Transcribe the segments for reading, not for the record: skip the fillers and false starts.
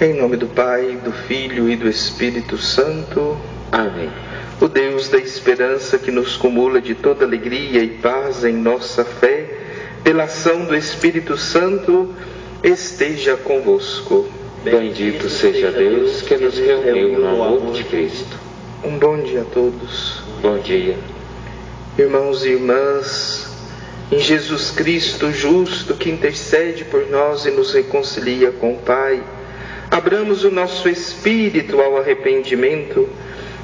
Em nome do Pai, do Filho e do Espírito Santo. Amém. O Deus da esperança que nos cumula de toda alegria e paz em nossa fé, pela ação do Espírito Santo, esteja convosco. Bendito seja Deus que nos reuniu no amor de Cristo. Um bom dia a todos. Bom dia. Irmãos e irmãs, em Jesus Cristo justo que intercede por nós e nos reconcilia com o Pai, abramos o nosso espírito ao arrependimento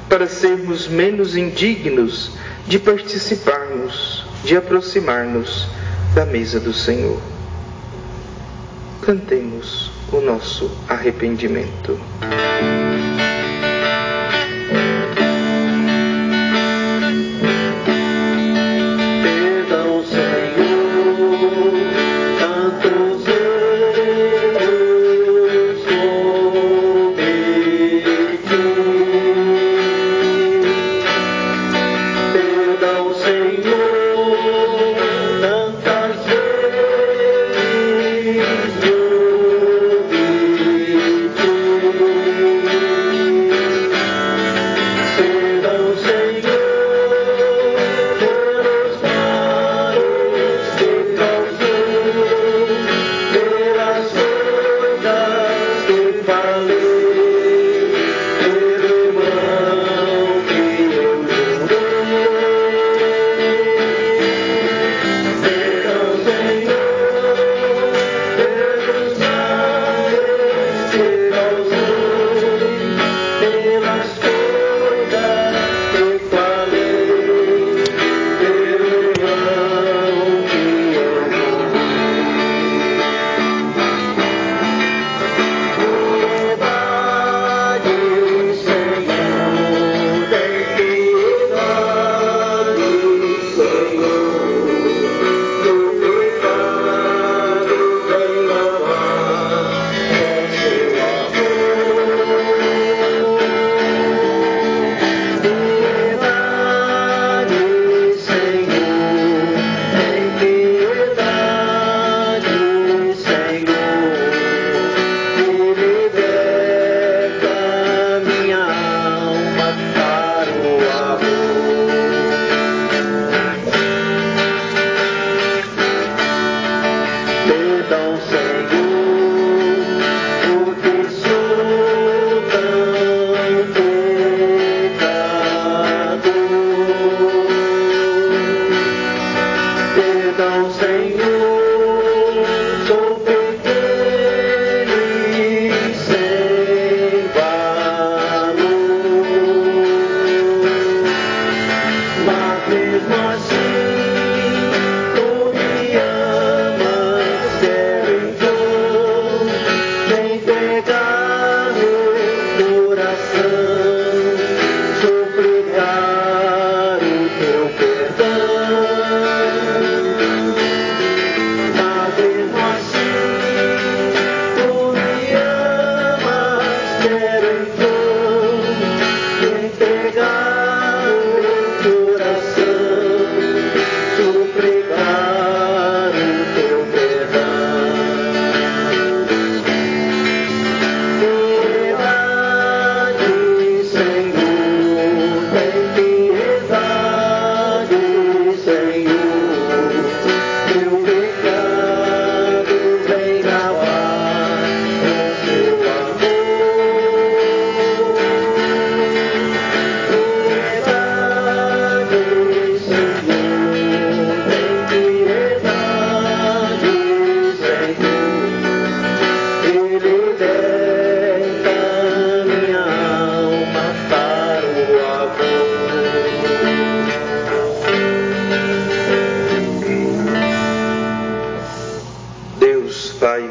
para sermos menos indignos de participarmos, de aproximar-nos da mesa do Senhor. Cantemos o nosso arrependimento.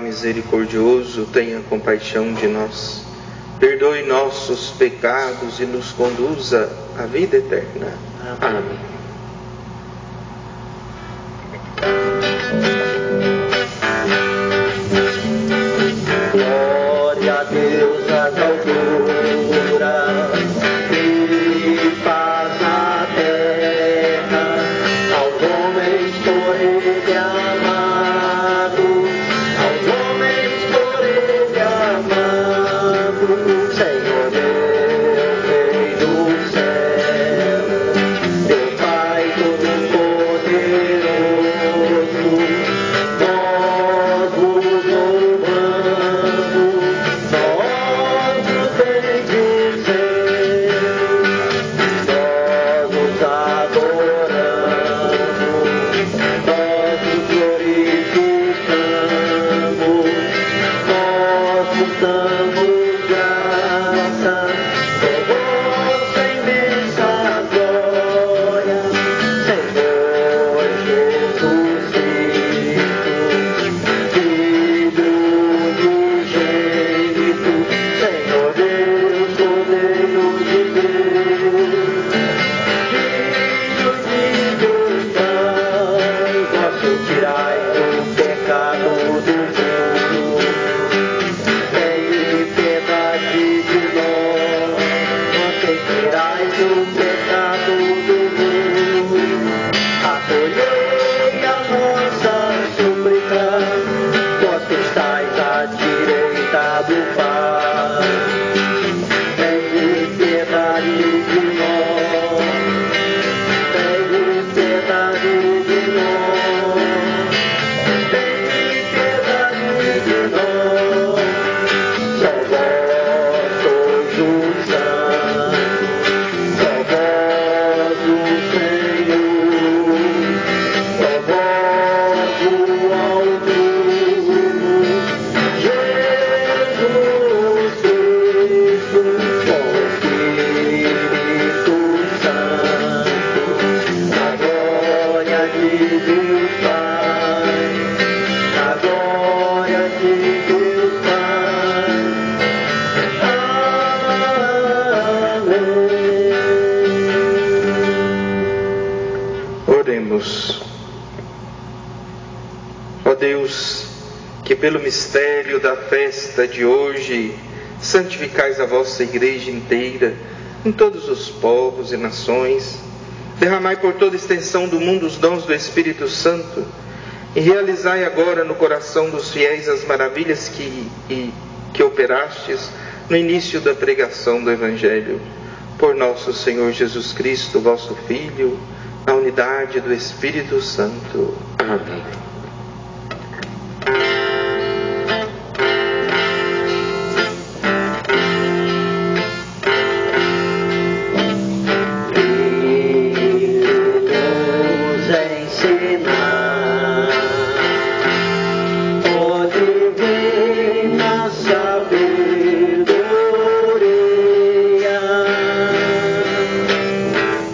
Misericordioso, tenha compaixão de nós, perdoe nossos pecados e nos conduza à vida eterna. Amém. Glória a Deus nas alturas e paz na terra, aos homens por Ele amado, aos homens por Ele amado. damos graças. Vossa imensa glória, Senhor Jesus Cristo, Filho unigênito, Senhor Deus, Cordeiro de Deus, Filho de Deus Pai, vós tirais o pecado do mundo, tem piedade de nós, vós tirais o pecado do mundo, acolhei a nossa súplica, vós que estáis à direita do Pai, tem piedade de nós, tem piedade de nós, tem piedade de nós, só vós sois o Santo, só vós o Senhor, só vós o Altíssimo, Jesus Cristo, com o Espírito Santo, a glória de Deus Pai, a glória de Deus Pai. Amém. Oremos. Ó Deus, que pelo mistério da festa de hoje santificais a vossa igreja inteira, em todos os povos e nações, derramai por toda a extensão do mundo os dons do Espírito Santo e realizai agora no coração dos fiéis as maravilhas que operastes no início da pregação do Evangelho. Por nosso Senhor Jesus Cristo, vosso Filho, na unidade do Espírito Santo. Amém. Nos ensinar, ó divina sabedoria,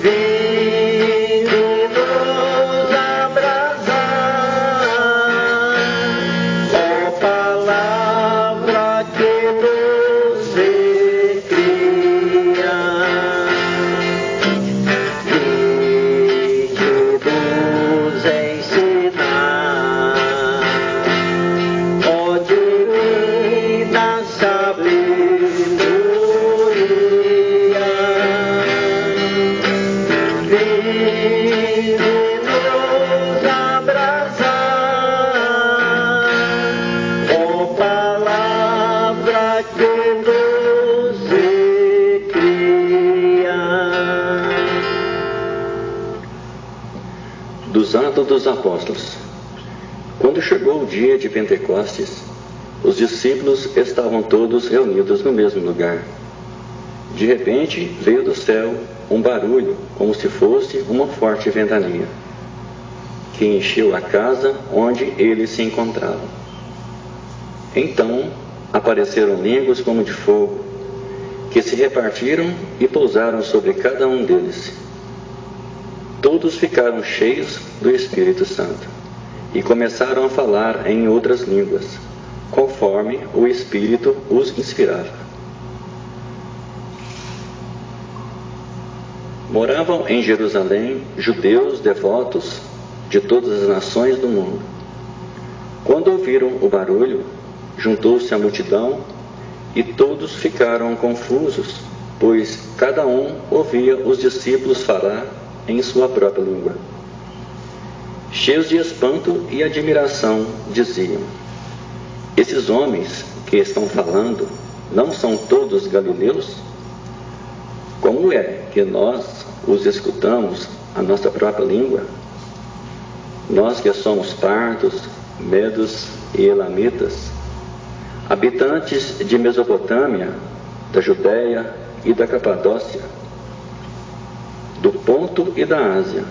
vinde nos abrasar, ó palavra que você cria. Nos ensinar, ó divina sabedoria, vinde nos abrasar, ó palavra que você cria. Dos Atos dos Apóstolos. Quando chegou o dia de Pentecostes, os discípulos estavam todos reunidos no mesmo lugar. De repente veio do céu um barulho, como se fosse uma forte ventania, que encheu a casa onde eles se encontravam. Então apareceram línguas como de fogo, que se repartiram e pousaram sobre cada um deles. Todos ficaram cheios do Espírito Santo e começaram a falar em outras línguas, conforme o Espírito os inspirava. Moravam em Jerusalém judeus devotos de todas as nações do mundo. Quando ouviram o barulho, juntou-se a multidão e todos ficaram confusos, pois cada um ouvia os discípulos falar em sua própria língua. Cheios de espanto e admiração, diziam: esses homens que estão falando não são todos galileus? Como é que nós os escutamos a nossa própria língua? Nós que somos partos, medos e elamitas, habitantes de Mesopotâmia, da Judéia e da Capadócia, do Ponto e da Ásia,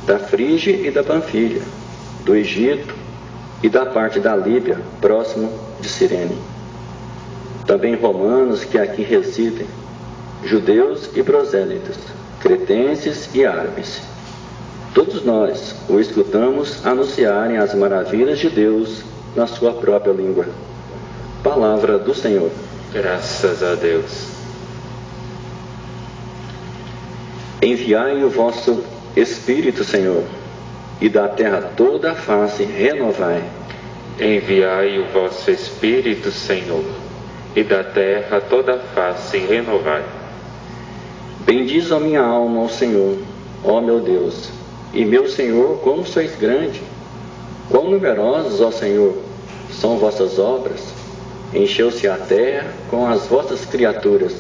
da Frígia e da Panfilha, do Egito e da parte da Líbia, próximo de Cirene, também romanos que aqui residem, judeus e prosélitos, cretenses e árabes. Todos nós o escutamos anunciarem as maravilhas de Deus na sua própria língua. Palavra do Senhor. Graças a Deus. Enviai o vosso Espírito, Senhor, e da terra toda a face renovai. Enviai o vosso Espírito, Senhor, e da terra toda a face renovai. Bendiz a minha alma ao Senhor, ó meu Deus, e meu Senhor, como sois grande! Quão numerosos, ó Senhor, são vossas obras! Encheu-se a terra com as vossas criaturas.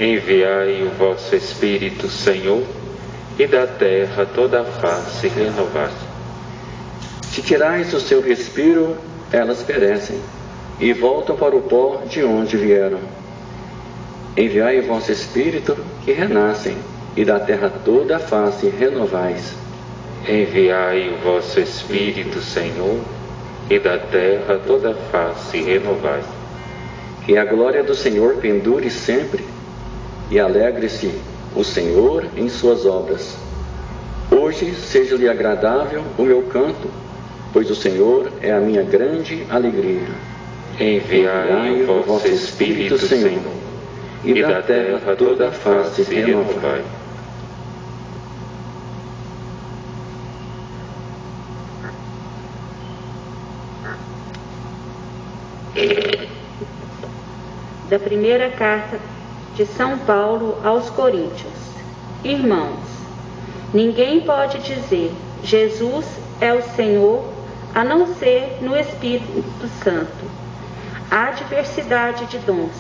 Enviai o vosso Espírito, Senhor, e da terra toda a face renovai. Se tirais o seu respiro, elas perecem, e voltam para o pó de onde vieram. Enviai o vosso Espírito, e renascem, e da terra toda a face renovais. Enviai o vosso Espírito, Senhor, e da terra toda a face renovai. Que a glória do Senhor pendure sempre, e alegre-se o Senhor em suas obras. Hoje seja-lhe agradável o meu canto, pois o Senhor é a minha grande alegria. Enviai o vosso Espírito, Senhor, e da terra toda a face renovai. Da primeira carta de São Paulo aos Coríntios. Irmãos, ninguém pode dizer Jesus é o Senhor a não ser no Espírito Santo. Há diversidade de dons,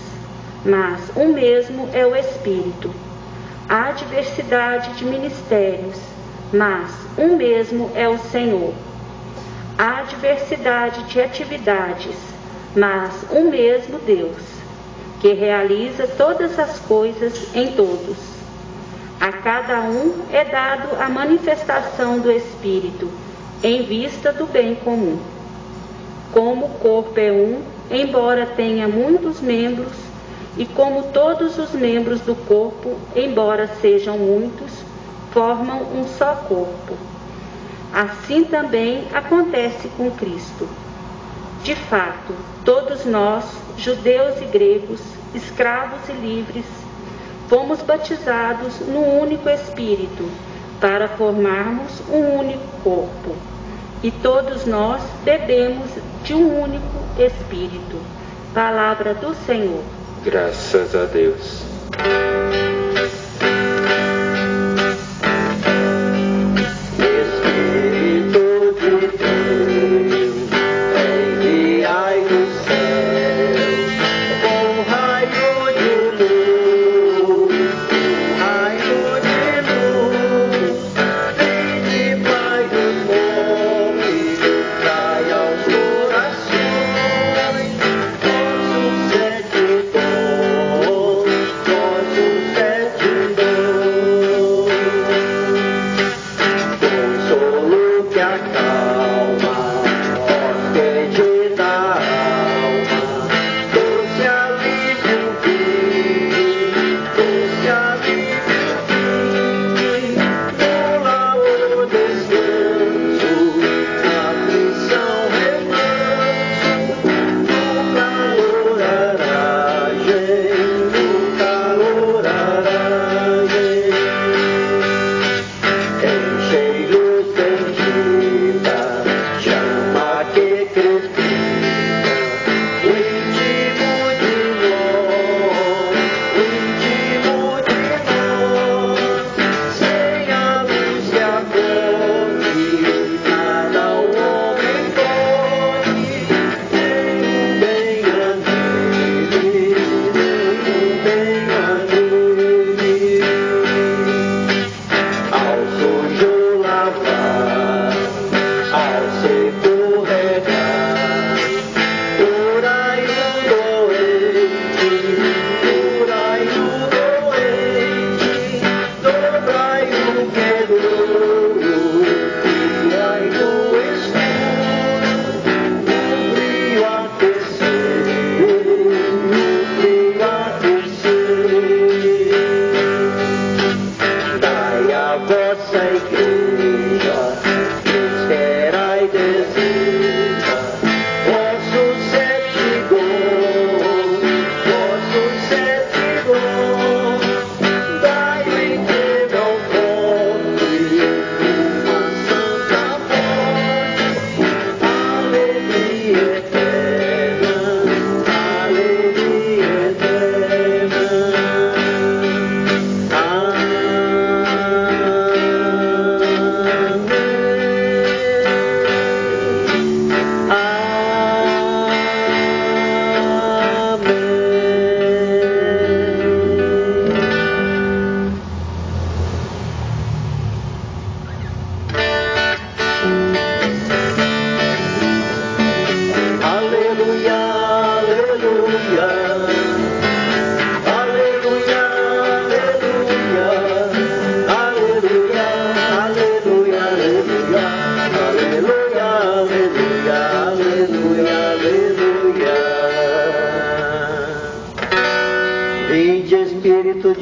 mas um mesmo é o Espírito. Há diversidade de ministérios, mas um mesmo é o Senhor. Há diversidade de atividades, mas um mesmo Deus, que realiza todas as coisas em todos. A cada um é dado a manifestação do Espírito, em vista do bem comum. Como o corpo é um, embora tenha muitos membros, e como todos os membros do corpo, embora sejam muitos, formam um só corpo. Assim também acontece com Cristo. De fato, todos nós, judeus e gregos, escravos e livres, fomos batizados no único Espírito, para formarmos um único corpo. E todos nós bebemos de um único Espírito. Palavra do Senhor. Graças a Deus. Nosso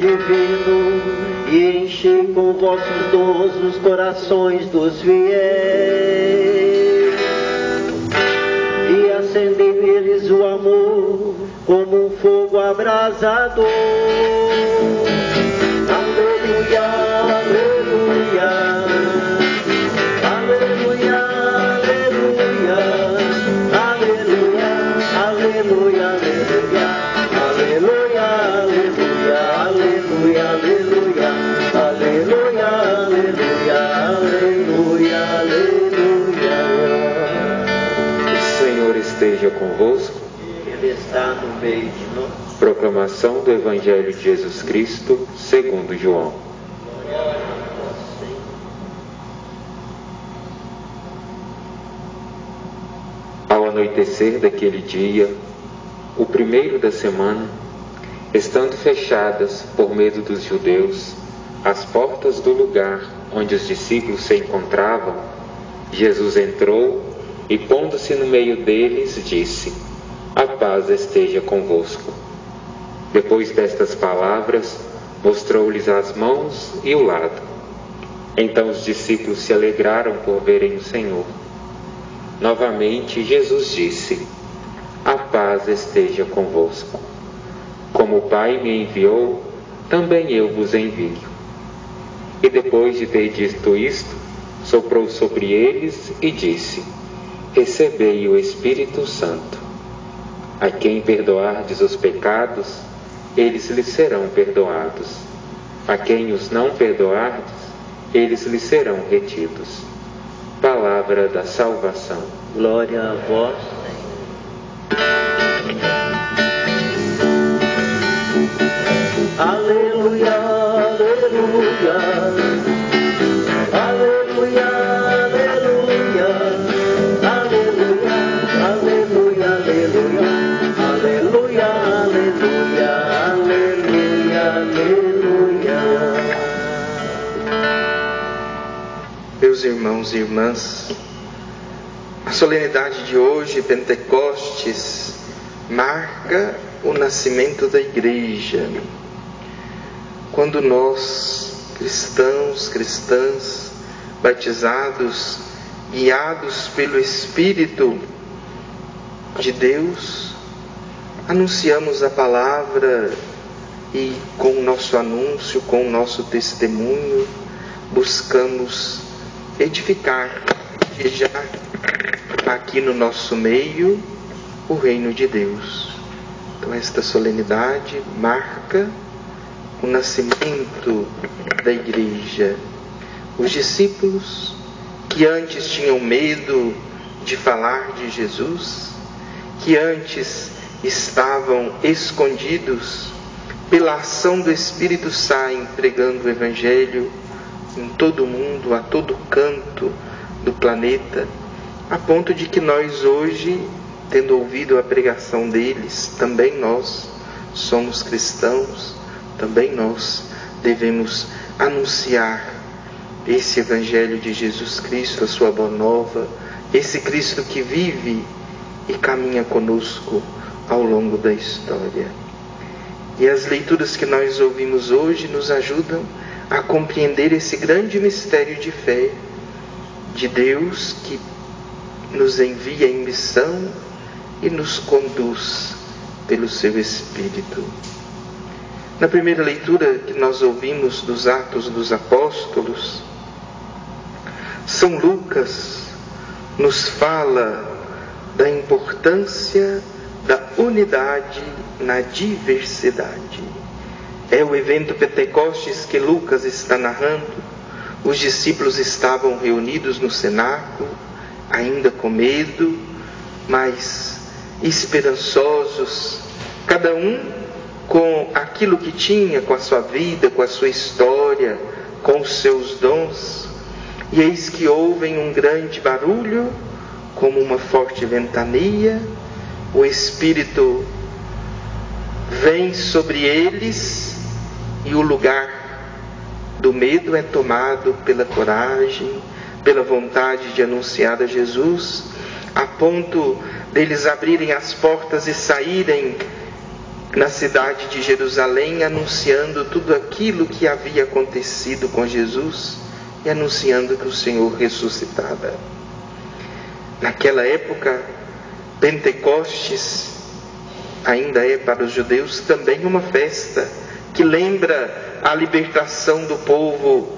divino, e enchei com vossos dons os corações dos fiéis, e acendei neles o amor como um fogo abrasador. Aleluia, aleluia, aleluia, aleluia, aleluia, aleluia, aleluia, aleluia, aleluia, aleluia, aleluia, aleluia, aleluia, aleluia. O Senhor esteja convosco. Ele está no meio de nós. Proclamação do Evangelho de Jesus Cristo, segundo João. Ao anoitecer daquele dia, o primeiro da semana, estando fechadas, por medo dos judeus, as portas do lugar onde os discípulos se encontravam, Jesus entrou e, pondo-se no meio deles, disse: "A paz esteja convosco." Depois destas palavras, mostrou-lhes as mãos e o lado. Então os discípulos se alegraram por verem o Senhor. Novamente Jesus disse: "A paz esteja convosco. Como o Pai me enviou, também eu vos envio." E depois de ter dito isto, soprou sobre eles e disse: "Recebei o Espírito Santo. A quem perdoardes os pecados, eles lhes serão perdoados. A quem os não perdoardes, eles lhes serão retidos." Palavra da salvação. Glória a vós, Senhor. Aleluia, aleluia, aleluia, aleluia, aleluia, aleluia, aleluia, aleluia, aleluia, aleluia. Meus irmãos e irmãs, a solenidade de hoje, Pentecostes, marca o nascimento da Igreja. Quando nós, cristãos, cristãs, batizados, guiados pelo Espírito de Deus, anunciamos a palavra e com o nosso anúncio, com o nosso testemunho, buscamos edificar, já aqui no nosso meio, o reino de Deus. Então esta solenidade marca o nascimento da Igreja. Os discípulos que antes tinham medo de falar de Jesus, que antes estavam escondidos, pela ação do Espírito saem pregando o Evangelho em todo o mundo, a todo canto do planeta, a ponto de que nós hoje, tendo ouvido a pregação deles, também nós somos cristãos, também nós devemos anunciar esse Evangelho de Jesus Cristo, a sua boa nova, esse Cristo que vive e caminha conosco ao longo da história. E as leituras que nós ouvimos hoje nos ajudam a compreender esse grande mistério de fé de Deus que nos envia em missão e nos conduz pelo seu Espírito. Na primeira leitura que nós ouvimos dos Atos dos Apóstolos, São Lucas nos fala da importância da unidade na diversidade. É o evento Pentecostes que Lucas está narrando. Os discípulos estavam reunidos no cenáculo, ainda com medo, mas esperançosos, cada um com aquilo que tinha, com a sua vida, com a sua história, com os seus dons. E eis que ouvem um grande barulho, como uma forte ventania, o Espírito vem sobre eles e o lugar do medo é tomado pela coragem, pela vontade de anunciar a Jesus, a ponto deles abrirem as portas e saírem na cidade de Jerusalém, anunciando tudo aquilo que havia acontecido com Jesus e anunciando que o Senhor ressuscitava. Naquela época, Pentecostes ainda é para os judeus também uma festa que lembra a libertação do povo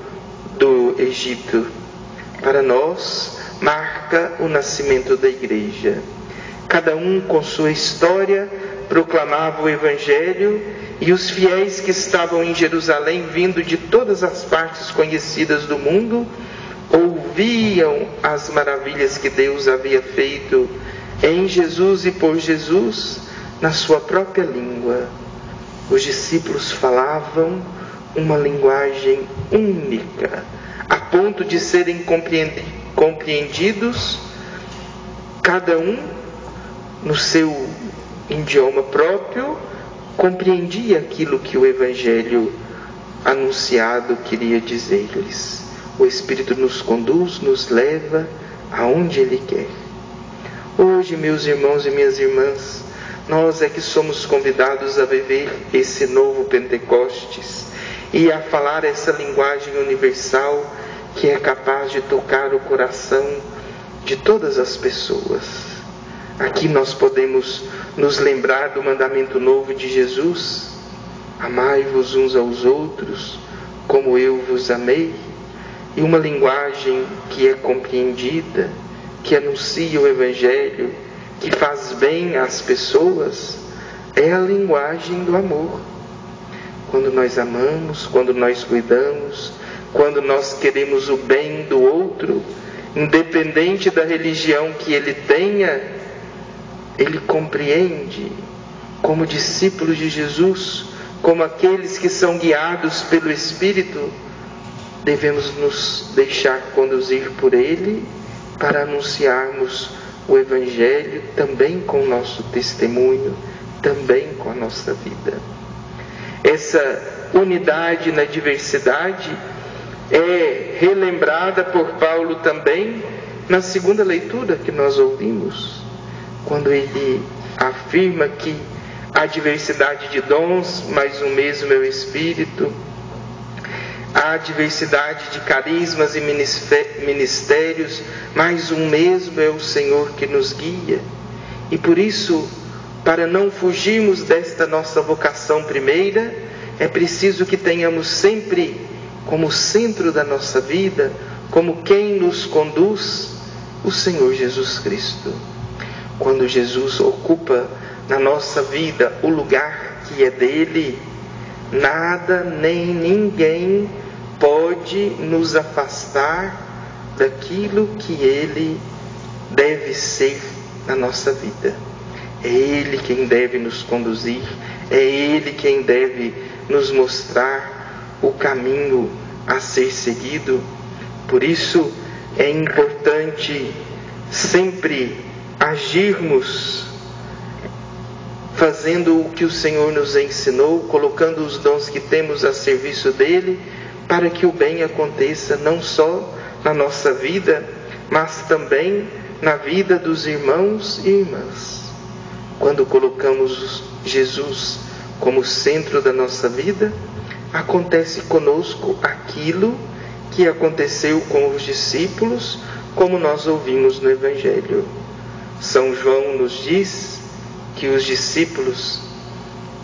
do Egito. Para nós, marca o nascimento da igreja. Cada um com sua história proclamava o Evangelho, e os fiéis que estavam em Jerusalém, vindo de todas as partes conhecidas do mundo, ouviam as maravilhas que Deus havia feito em Jesus e por Jesus na sua própria língua. Os discípulos falavam uma linguagem única, a ponto de serem compreendidos, cada um no seu idioma próprio, compreendia aquilo que o Evangelho anunciado queria dizer-lhes. O Espírito nos conduz, nos leva aonde Ele quer. Hoje, meus irmãos e minhas irmãs, nós é que somos convidados a viver esse novo Pentecostes e a falar essa linguagem universal que é capaz de tocar o coração de todas as pessoas. Aqui nós podemos nos lembrar do mandamento novo de Jesus: amai-vos uns aos outros como eu vos amei. E uma linguagem que é compreendida, que anuncia o Evangelho, que faz bem às pessoas, é a linguagem do amor. Quando nós amamos, quando nós cuidamos, quando nós queremos o bem do outro, independente da religião que ele tenha, ele compreende. Como discípulos de Jesus, como aqueles que são guiados pelo Espírito, devemos nos deixar conduzir por Ele para anunciarmos o Evangelho também com o nosso testemunho, também com a nossa vida. Essa unidade na diversidade é relembrada por Paulo também na segunda leitura que nós ouvimos, quando ele afirma que há diversidade de dons, mas o mesmo é o Espírito. Há diversidade de carismas e ministérios, mas um mesmo é o Senhor que nos guia. E por isso, para não fugirmos desta nossa vocação primeira, é preciso que tenhamos sempre como centro da nossa vida, como quem nos conduz, o Senhor Jesus Cristo. Quando Jesus ocupa na nossa vida o lugar que é dele, nada nem ninguém pode nos afastar daquilo que Ele deve ser na nossa vida. É Ele quem deve nos conduzir, é Ele quem deve nos mostrar o caminho a ser seguido. Por isso é importante sempre agirmos fazendo o que o Senhor nos ensinou, colocando os dons que temos a serviço dele, para que o bem aconteça não só na nossa vida, mas também na vida dos irmãos e irmãs. Quando colocamos Jesus como centro da nossa vida, acontece conosco aquilo que aconteceu com os discípulos, como nós ouvimos no Evangelho. São João nos diz que os discípulos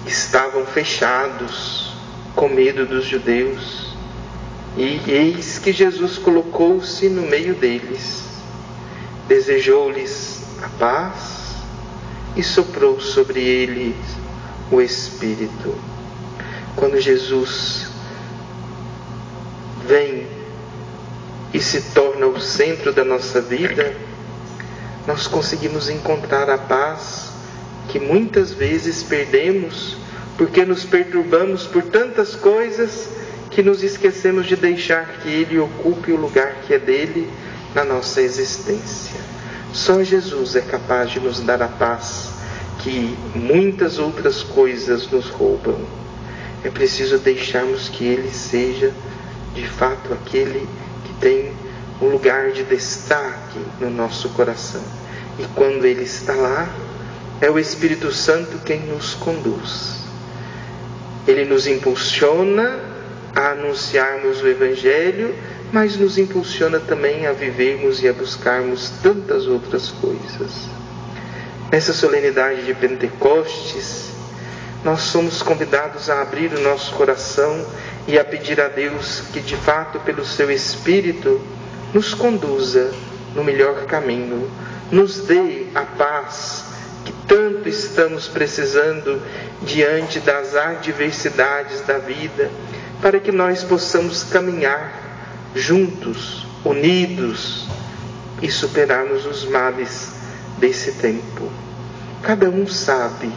estavam fechados, com medo dos judeus. E eis que Jesus colocou-se no meio deles, desejou-lhes a paz e soprou sobre eles o Espírito. Quando Jesus vem e se torna o centro da nossa vida, nós conseguimos encontrar a paz que muitas vezes perdemos porque nos perturbamos por tantas coisas que nos esquecemos de deixar que Ele ocupe o lugar que é dele na nossa existência. Só Jesus é capaz de nos dar a paz que muitas outras coisas nos roubam. É preciso deixarmos que Ele seja, de fato, aquele que tem um lugar de destaque no nosso coração. E quando Ele está lá, é o Espírito Santo quem nos conduz. Ele nos impulsiona a anunciarmos o Evangelho, mas nos impulsiona também a vivermos e a buscarmos tantas outras coisas. Nessa solenidade de Pentecostes, nós somos convidados a abrir o nosso coração e a pedir a Deus que, de fato, pelo seu Espírito, nos conduza no melhor caminho, nos dê a paz que tanto estamos precisando diante das adversidades da vida, para que nós possamos caminhar juntos, unidos e superarmos os males desse tempo. Cada um sabe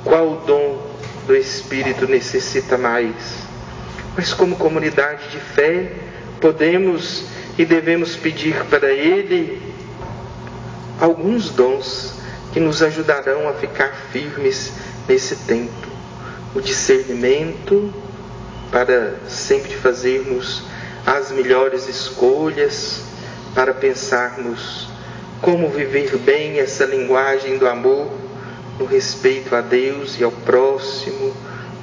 qual dom do Espírito necessita mais, mas como comunidade de fé, podemos e devemos pedir para Ele alguns dons que nos ajudarão a ficar firmes nesse tempo. O discernimento para sempre fazermos as melhores escolhas, para pensarmos como viver bem essa linguagem do amor, no respeito a Deus e ao próximo,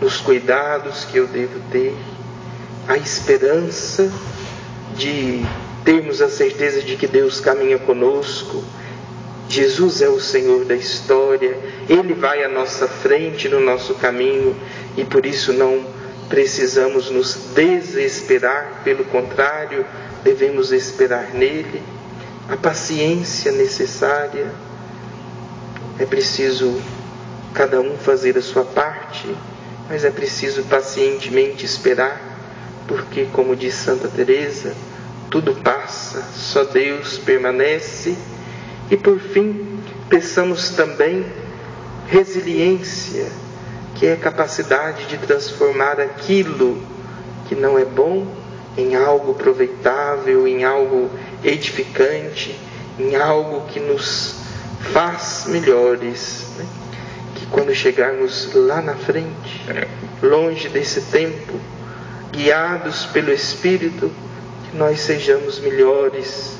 nos cuidados que eu devo ter, a esperança de termos a certeza de que Deus caminha conosco. Jesus é o Senhor da história, Ele vai à nossa frente no nosso caminho e por isso não precisamos nos desesperar, pelo contrário, devemos esperar nele. A paciência necessária, é preciso cada um fazer a sua parte, mas é preciso pacientemente esperar, porque, como diz Santa Teresa, tudo passa, só Deus permanece. E por fim, peçamos também resiliência, que é a capacidade de transformar aquilo que não é bom em algo proveitável, em algo edificante, em algo que nos faz melhores, né? Que quando chegarmos lá na frente, longe desse tempo, guiados pelo Espírito, que nós sejamos melhores,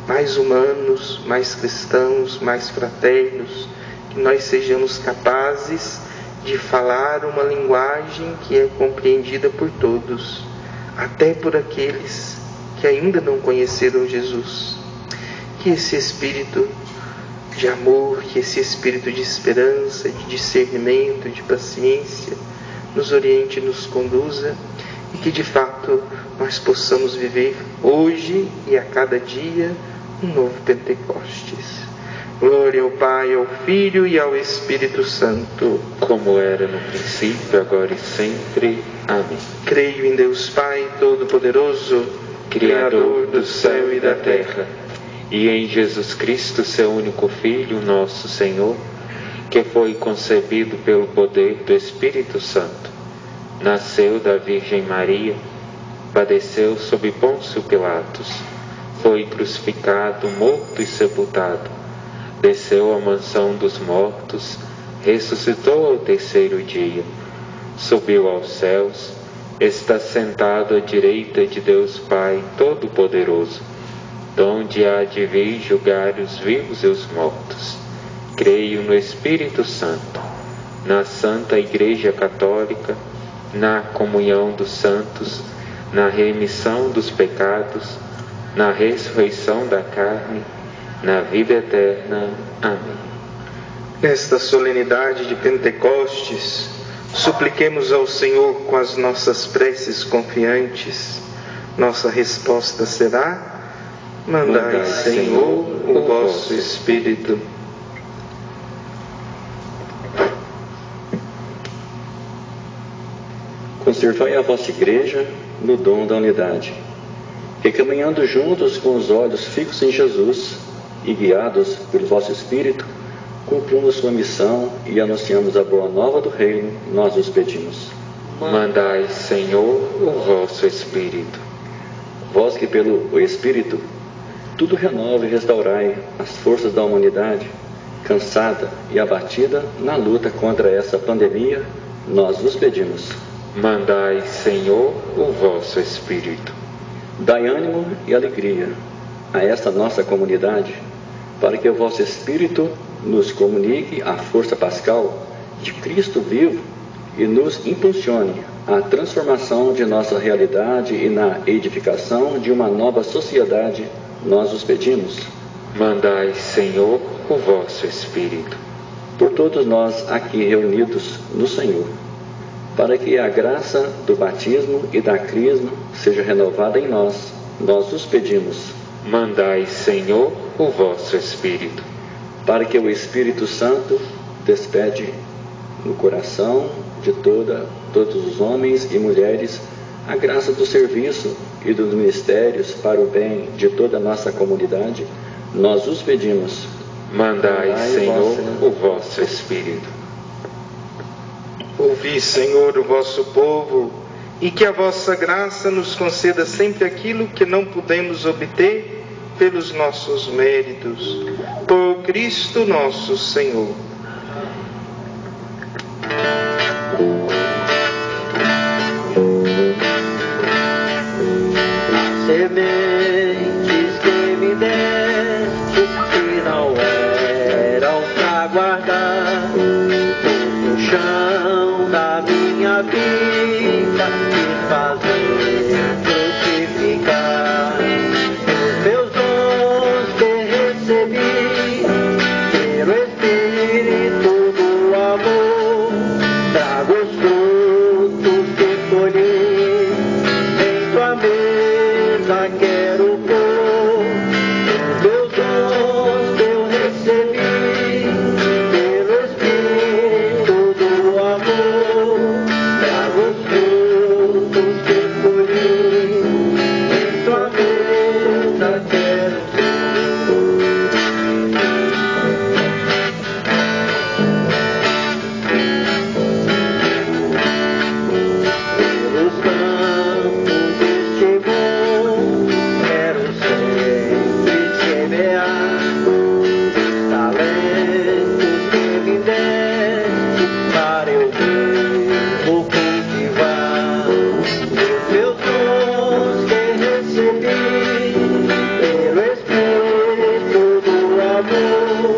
mais humanos, mais cristãos, mais fraternos, que nós sejamos capazes de falar uma linguagem que é compreendida por todos, até por aqueles que ainda não conheceram Jesus. Que esse espírito de amor, que esse espírito de esperança, de discernimento, de paciência, nos oriente e nos conduza, e que de fato nós possamos viver hoje e a cada dia um novo Pentecostes. Glória ao Pai, ao Filho e ao Espírito Santo, como era no princípio, agora e sempre. Amém. Creio em Deus Pai Todo-Poderoso, Criador do céu e da terra, e em Jesus Cristo, seu único Filho, nosso Senhor, que foi concebido pelo poder do Espírito Santo, nasceu da Virgem Maria, padeceu sob Pôncio Pilatos, foi crucificado, morto e sepultado, desceu à mansão dos mortos, ressuscitou ao terceiro dia, subiu aos céus, está sentado à direita de Deus Pai Todo-Poderoso, donde há de vir julgar os vivos e os mortos. Creio no Espírito Santo, na Santa Igreja Católica, na comunhão dos santos, na remissão dos pecados, na ressurreição da carne, na vida eterna. Amém. Nesta solenidade de Pentecostes, supliquemos ao Senhor com as nossas preces confiantes. Nossa resposta será: mandai, Senhor, o vosso Espírito. Conservai a vossa Igreja no dom da unidade, que caminhando juntos com os olhos fixos em Jesus e guiados pelo vosso Espírito, cumprimos sua missão e anunciamos a boa nova do Reino, nós os pedimos. Mandai, Senhor, o vosso Espírito. Vós que pelo Espírito tudo renova e restaurai as forças da humanidade, cansada e abatida na luta contra essa pandemia, nós vos pedimos. Mandai, Senhor, o vosso Espírito. Dai ânimo e alegria a esta nossa comunidade, para que o vosso Espírito nos comunique a força pascal de Cristo vivo e nos impulsione à transformação de nossa realidade e na edificação de uma nova sociedade, nós os pedimos. Mandai, Senhor, o vosso Espírito. Por todos nós aqui reunidos no Senhor, para que a graça do batismo e da crisma seja renovada em nós, nós os pedimos. Mandai, Senhor, o vosso Espírito. Para que o Espírito Santo despede no coração de todos os homens e mulheres a graça do serviço e dos ministérios para o bem de toda a nossa comunidade, nós os pedimos. Mandai, Senhor, o vosso Espírito. Ouvi, Senhor, o vosso povo, e que a vossa graça nos conceda sempre aquilo que não pudemos obter pelos nossos méritos. Por Cristo nosso Senhor. Sementes que me deste que não eram pra guardar no chão da minha vida e fazer frutificar os meus dons que recebi pelo Espírito do amor. Trago os frutos que colhi em tua mesa, quero pôr os meus dons que eu recebi pelo Espírito do amor. Trago os frutos que colhi em tua mesa, quero pelos campos deste mundo, quero sempre semear os talentos que me deste para eu mesmo cultivar os meus dons que recebi pelo Espírito do amor.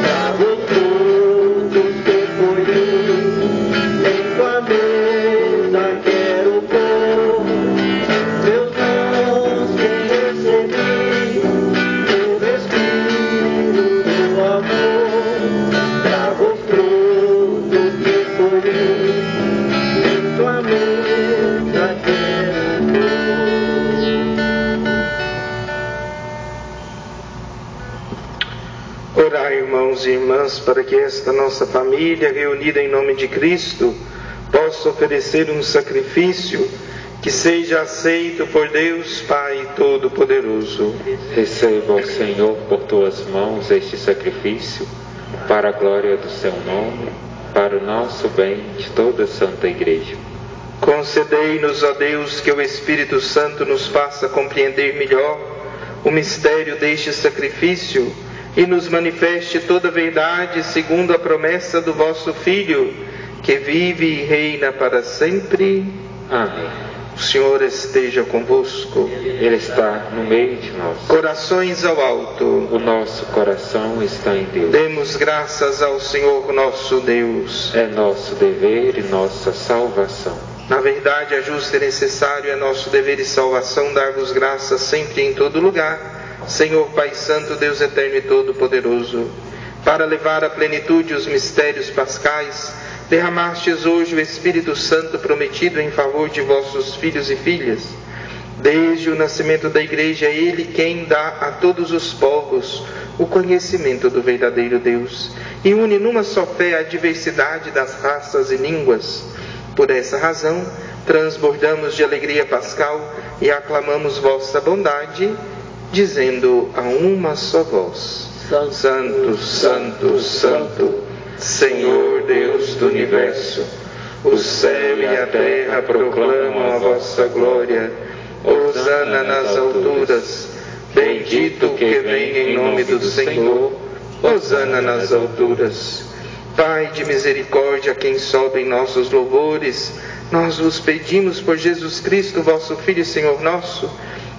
Trago os frutos que colhi em tua mesa, quero pôr meus dons que recebi pelo Espírito do amor. Trago os frutos que colhi em tua mesa, quero pôr. Orai, irmãos e irmãs, para que esta nossa família, reunida em nome de Cristo, possa oferecer um sacrifício que seja aceito por Deus Pai Todo-Poderoso. Receba, ó Senhor, por tuas mãos este sacrifício, para a glória do seu nome, para o nosso bem de toda a Santa Igreja. Concedei-nos, ó Deus, que o Espírito Santo nos faça compreender melhor o mistério deste sacrifício e nos manifeste toda a verdade segundo a promessa do vosso Filho, que vive e reina para sempre. Amém. O Senhor esteja convosco. Ele está no meio de nós. Corações ao alto. O nosso coração está em Deus. Demos graças ao Senhor nosso Deus. É nosso dever e nossa salvação. Na verdade, é justo e necessário, é nosso dever e salvação dar-vos graças sempre e em todo lugar, Senhor Pai Santo, Deus Eterno e Todo-Poderoso. Para levar à plenitude os mistérios pascais, derramastes hoje o Espírito Santo prometido em favor de vossos filhos e filhas. Desde o nascimento da Igreja, é Ele quem dá a todos os povos o conhecimento do verdadeiro Deus e une numa só fé a diversidade das raças e línguas. Por essa razão, transbordamos de alegria pascal e aclamamos vossa bondade, dizendo a uma só voz: Santo, Santo, Santo, Senhor Deus do Universo, o céu e a terra proclamam a vossa glória. Hosana nas alturas, bendito que vem em nome do Senhor. Hosana nas alturas. Pai de misericórdia, a quem sobem nossos louvores, nós vos pedimos por Jesus Cristo, vosso Filho e Senhor nosso,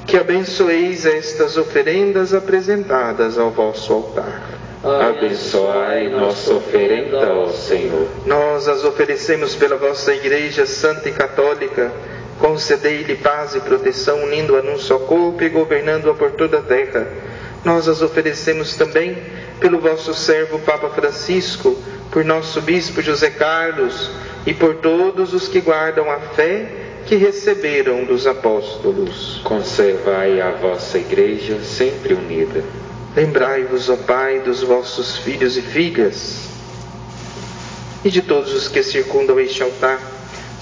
que abençoeis estas oferendas apresentadas ao vosso altar. Abençoai nossa oferenda, ó Senhor. Nós as oferecemos pela vossa Igreja Santa e Católica. Concedei-lhe paz e proteção, unindo-a num só corpo e governando-a por toda a terra. Nós as oferecemos também pelo vosso servo Papa Francisco, por nosso Bispo José Carlos e por todos os que guardam a fé que receberam dos apóstolos. Conservai a vossa Igreja sempre unida. Lembrai-vos, ó Pai, dos vossos filhos e filhas e de todos os que circundam este altar,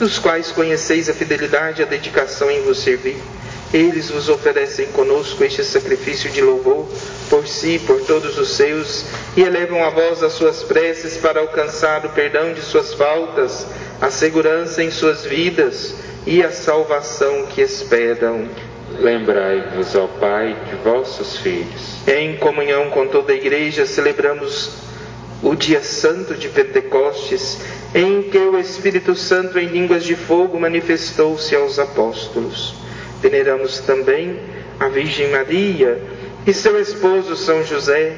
dos quais conheceis a fidelidade e a dedicação em vos servir. Eles vos oferecem conosco este sacrifício de louvor, por si e por todos os seus, e elevam a vós as suas preces para alcançar o perdão de suas faltas, a segurança em suas vidas e a salvação que esperam. Lembrai-vos, ó Pai, de vossos filhos. Em comunhão com toda a Igreja, celebramos o dia santo de Pentecostes, em que o Espírito Santo em línguas de fogo manifestou-se aos apóstolos. Veneramos também a Virgem Maria e seu esposo São José,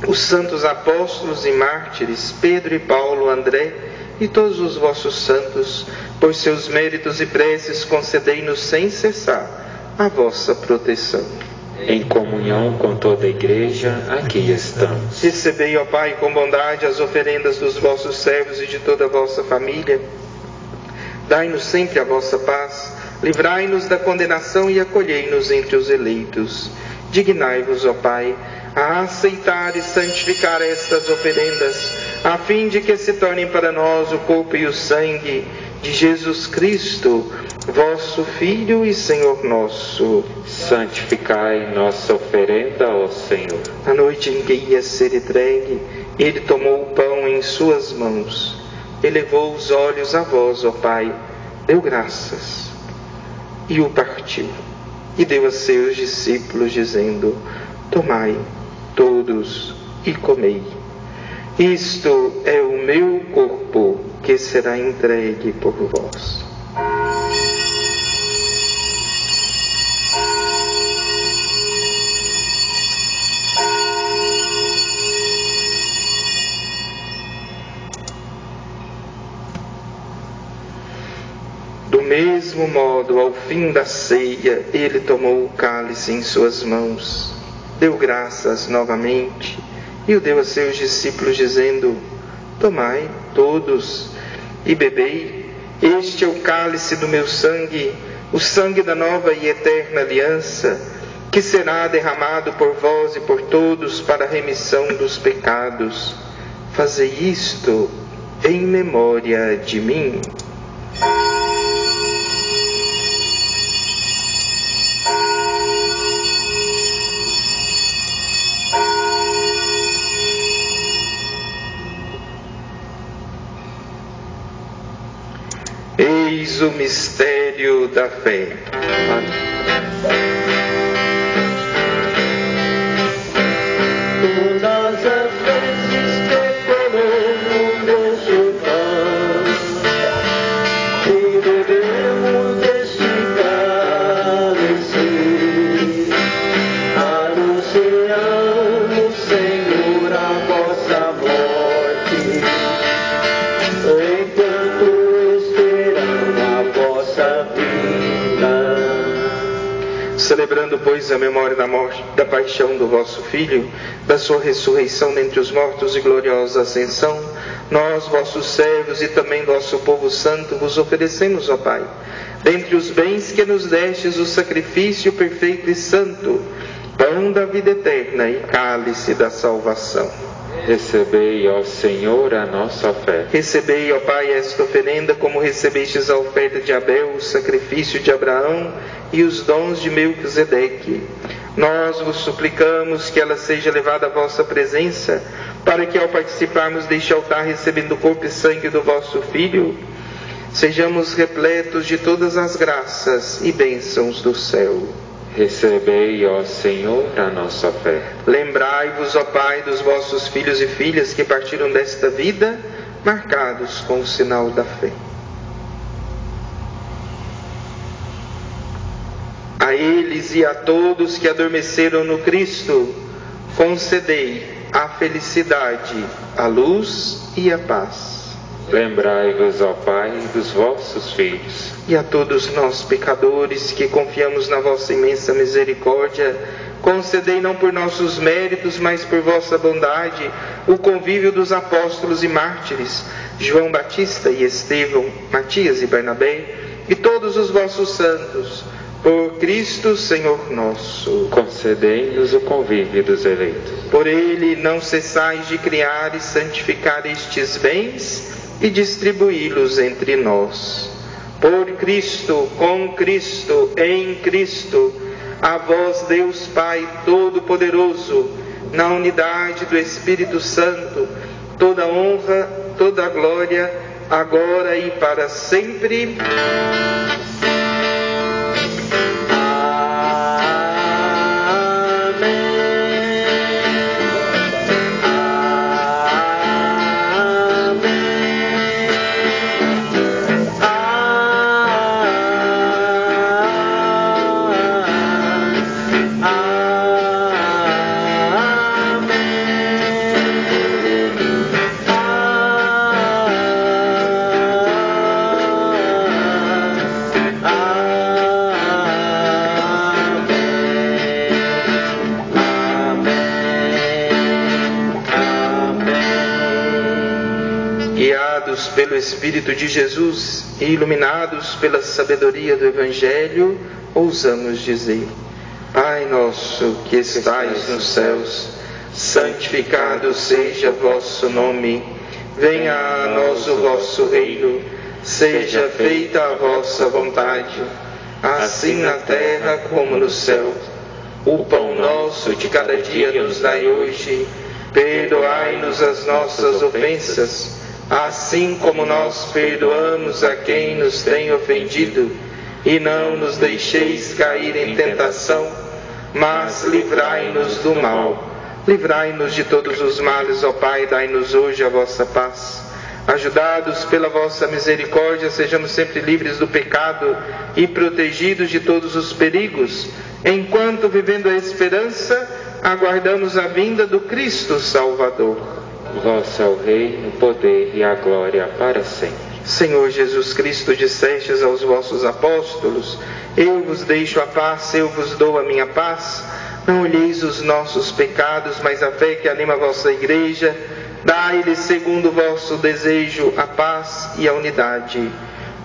os santos apóstolos e mártires, Pedro e Paulo, André e todos os vossos santos. Por seus méritos e preces, concedei-nos sem cessar a vossa proteção. Em comunhão com toda a Igreja, aqui estamos. Recebei, ó Pai, com bondade as oferendas dos vossos servos e de toda a vossa família. Dai-nos sempre a vossa paz, livrai-nos da condenação e acolhei-nos entre os eleitos. Dignai-vos, ó Pai, a aceitar e santificar estas oferendas, a fim de que se tornem para nós o corpo e o sangue de Jesus Cristo, vosso Filho e Senhor nosso. Santificai nossa oferenda, ó Senhor. Na noite em que ia ser entregue, ele tomou o pão em suas mãos, elevou os olhos a vós, ó Pai, deu graças e o partiu, e deu a seus discípulos, dizendo: tomai todos e comei. Isto é o meu corpo, que será entregue por vós. Do mesmo modo, ao fim da ceia, ele tomou o cálice em suas mãos, deu graças novamente e o deu a seus discípulos, dizendo: tomai todos e bebei, este é o cálice do meu sangue, o sangue da nova e eterna aliança, que será derramado por vós e por todos para a remissão dos pecados. Fazei isto em memória de mim. Eis o mistério da fé. Todas as vezes que comemos deste pão e bebemos deste cálice, anunciamos, Senhor, a vossa morte, enquanto esperamos a vossa vinda. Celebrando, pois, a memória da morte, da paixão do vosso Filho, da sua ressurreição dentre os mortos e gloriosa ascensão, nós, vossos servos e também vosso povo santo, vos oferecemos, ó Pai, dentre os bens que nos destes, o sacrifício perfeito e santo, pão da vida eterna e cálice da salvação. Recebei, ó Senhor, a nossa oferta. Recebei, ó Pai, esta oferenda, como recebestes a oferta de Abel, o sacrifício de Abraão e os dons de Melquisedeque. Nós vos suplicamos que ela seja levada à vossa presença, para que, ao participarmos deste altar, recebendo o corpo e sangue do vosso Filho, sejamos repletos de todas as graças e bênçãos do céu. Recebei, ó Senhor, a nossa oferta. Lembrai-vos, ó Pai, dos vossos filhos e filhas que partiram desta vida, marcados com o sinal da fé. A eles e a todos que adormeceram no Cristo, concedei a felicidade, a luz e a paz. Lembrai-vos, ó Pai, dos vossos filhos. E a todos nós, pecadores, que confiamos na vossa imensa misericórdia, concedei não por nossos méritos, mas por vossa bondade, o convívio dos apóstolos e mártires, João Batista e Estevão, Matias e Barnabé, e todos os vossos santos, por Cristo Senhor nosso. Concedei-nos o convívio dos eleitos. Por ele não cessais de criar e santificar estes bens e distribuí-los entre nós. Por Cristo, com Cristo, em Cristo, a vós, Deus Pai Todo-Poderoso, na unidade do Espírito Santo, toda honra, toda glória, agora e para sempre. Guiados pelo Espírito de Jesus e iluminados pela sabedoria do Evangelho, ousamos dizer: Pai nosso que estais nos céus, santificado seja vosso nome. Venha a nós o vosso reino. Seja feita a vossa vontade, assim na terra como no céu. O pão nosso de cada dia nos dai hoje. Perdoai-nos as nossas ofensas, assim como nós perdoamos a quem nos tem ofendido, e não nos deixeis cair em tentação, mas livrai-nos do mal. Livrai-nos de todos os males, ó Pai, dai-nos hoje a vossa paz. Ajudados pela vossa misericórdia, sejamos sempre livres do pecado e protegidos de todos os perigos, enquanto, vivendo a esperança, aguardamos a vinda do Cristo Salvador. Vosso é o reino, o poder e a glória para sempre. Senhor Jesus Cristo, dissestes aos vossos apóstolos: eu vos deixo a paz, eu vos dou a minha paz. Não olheis os nossos pecados, mas a fé que anima a vossa igreja. Dai-lhes, segundo o vosso desejo, a paz e a unidade.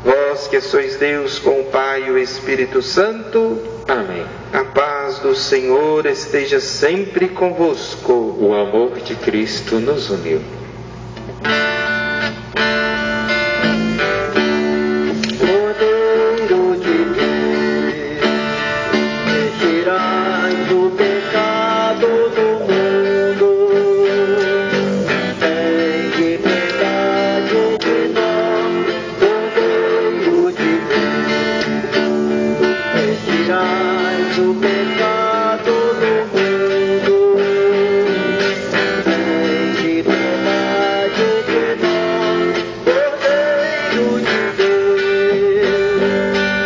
Vós que sois Deus com o Pai e o Espírito Santo. Amém. A paz do Senhor esteja sempre convosco. O amor de Cristo nos uniu. Cordeiro de Deus, que tirais o pecado do mundo, tem de piedade de nós. Cordeiro de Deus, que tirais o pecado do mundo, tem de piedade de nós. Cordeiro de Deus,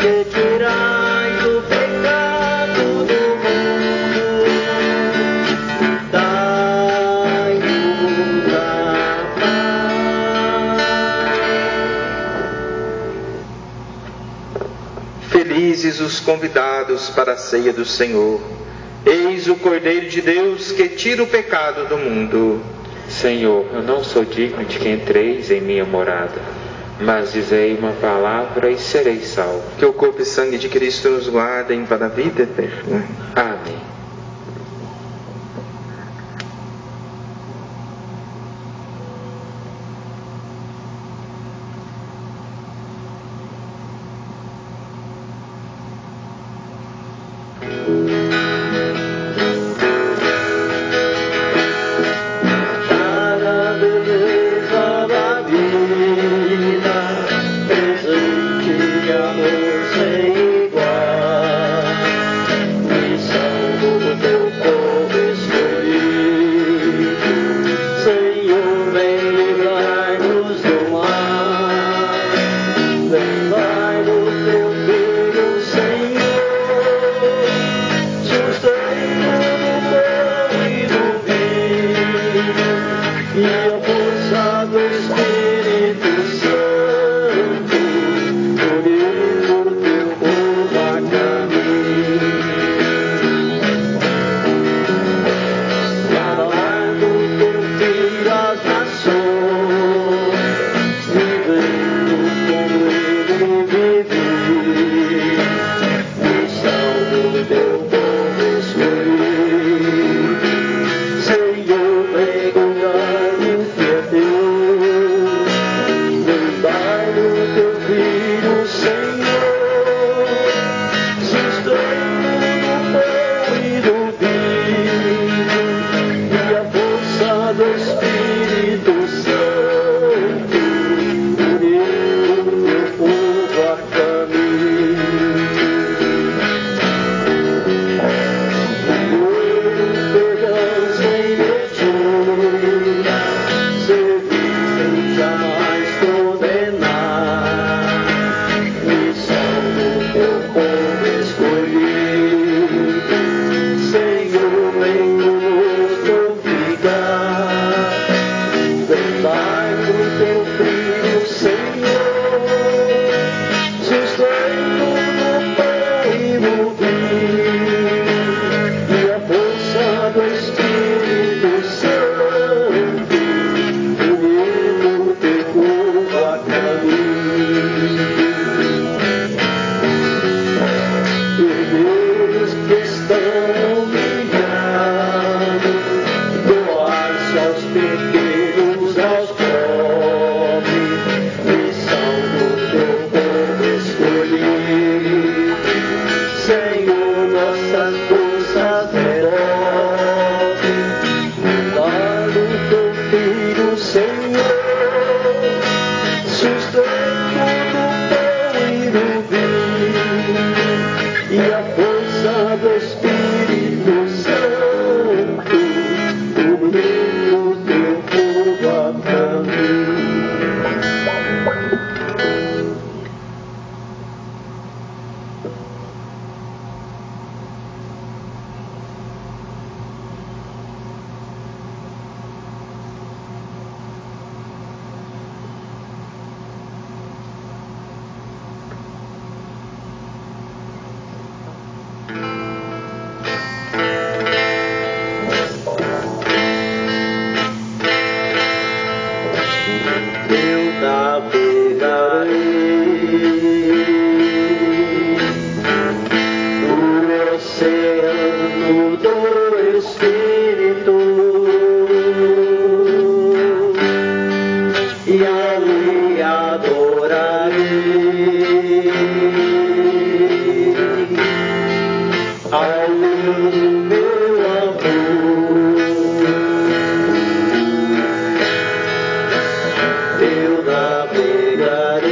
que tirais o pecado do mundo, dai-nos a paz. Felizes os convidados para a ceia do Senhor. Eis o Cordeiro de Deus que tira o pecado do mundo. Senhor, eu não sou digno de que entreis em minha morada, mas dizei uma palavra e serei salvo. Que o corpo e sangue de Cristo nos guardem para a vida eterna. Amém. Para a beleza da vida, presente de amor sem igual, missão do ali adorarei ao Deus do meu amor. Eu navegarei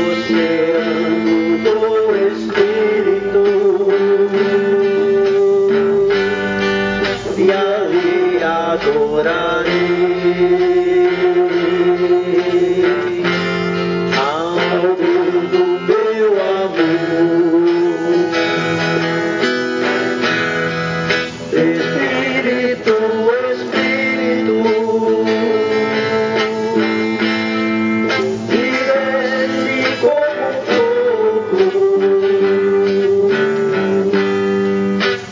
oceano do Espírito e ali adorarei ao Deus do meu amor. Espírito, Espírito, que desce como fogo,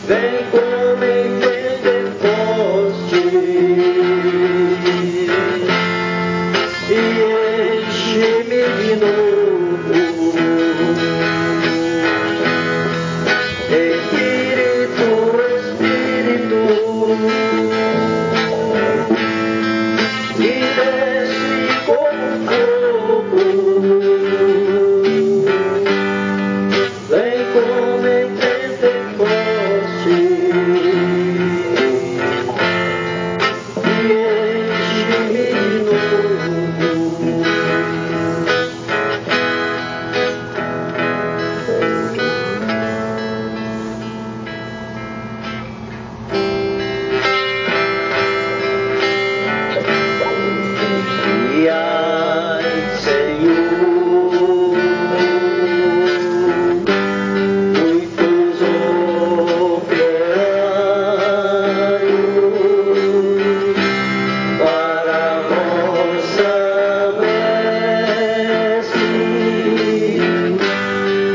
vem como em Pentecoste e enche-me de novo. Espírito, Espírito, que desce como fogo, vem como em Pentecoste e enche-me de novo. E ai, Senhor, muitos operários para a vossa messe,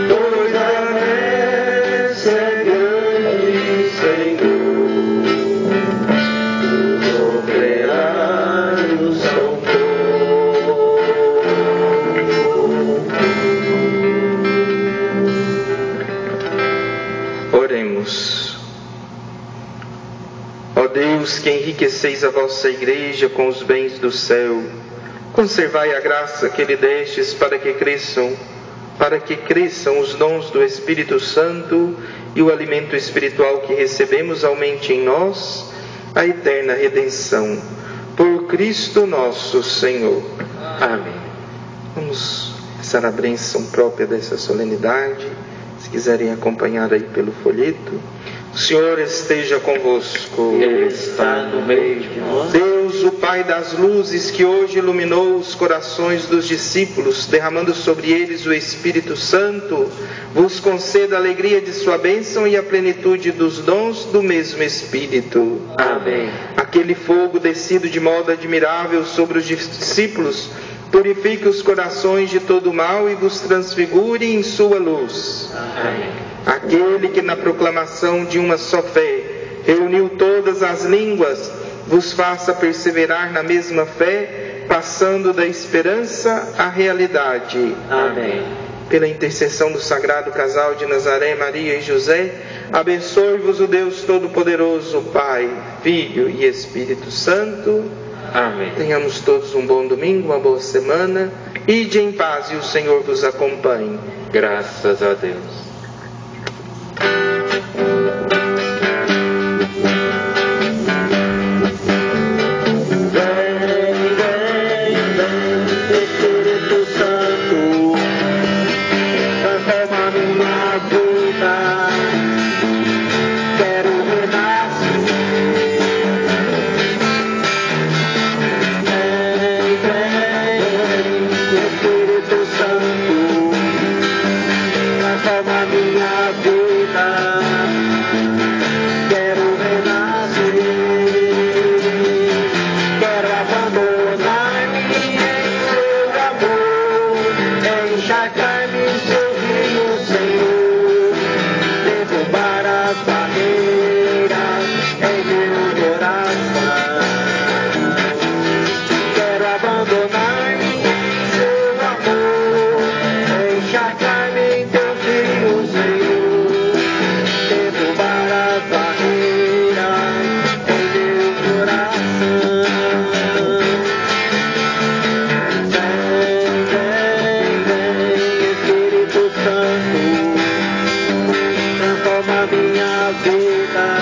pois a messe é grande, Senhor. Os operários são Oremos. Ó Deus, que enriqueceis a vossa igreja com os bens do céu, conservai a graça que lhe destes para que cresçam os dons do Espírito Santo e o alimento espiritual que recebemos aumente em nós a eterna redenção. Por Cristo nosso Senhor. Amém. Vamos rezar a bênção própria dessa solenidade. Se quiserem acompanhar aí pelo folheto. O Senhor esteja convosco. Ele está no meio de nós. Deus, o Pai das luzes, que hoje iluminou os corações dos discípulos, derramando sobre eles o Espírito Santo, vos conceda a alegria de sua bênção e a plenitude dos dons do mesmo Espírito. Amém. Aquele fogo descido de modo admirável sobre os discípulos, purifique os corações de todo mal e vos transfigure em sua luz. Amém. Aquele que na proclamação de uma só fé reuniu todas as línguas, vos faça perseverar na mesma fé, passando da esperança à realidade. Amém. Pela intercessão do Sagrado Casal de Nazaré, Maria e José, abençoe-vos o Deus Todo-Poderoso, Pai, Filho e Espírito Santo. Amém. Tenhamos todos um bom domingo, uma boa semana. Ide em paz e o Senhor vos acompanhe. Graças a Deus. Espírito Santo, transforma minha vida. Quero renascer. Vem, Espírito Santo, transforma vida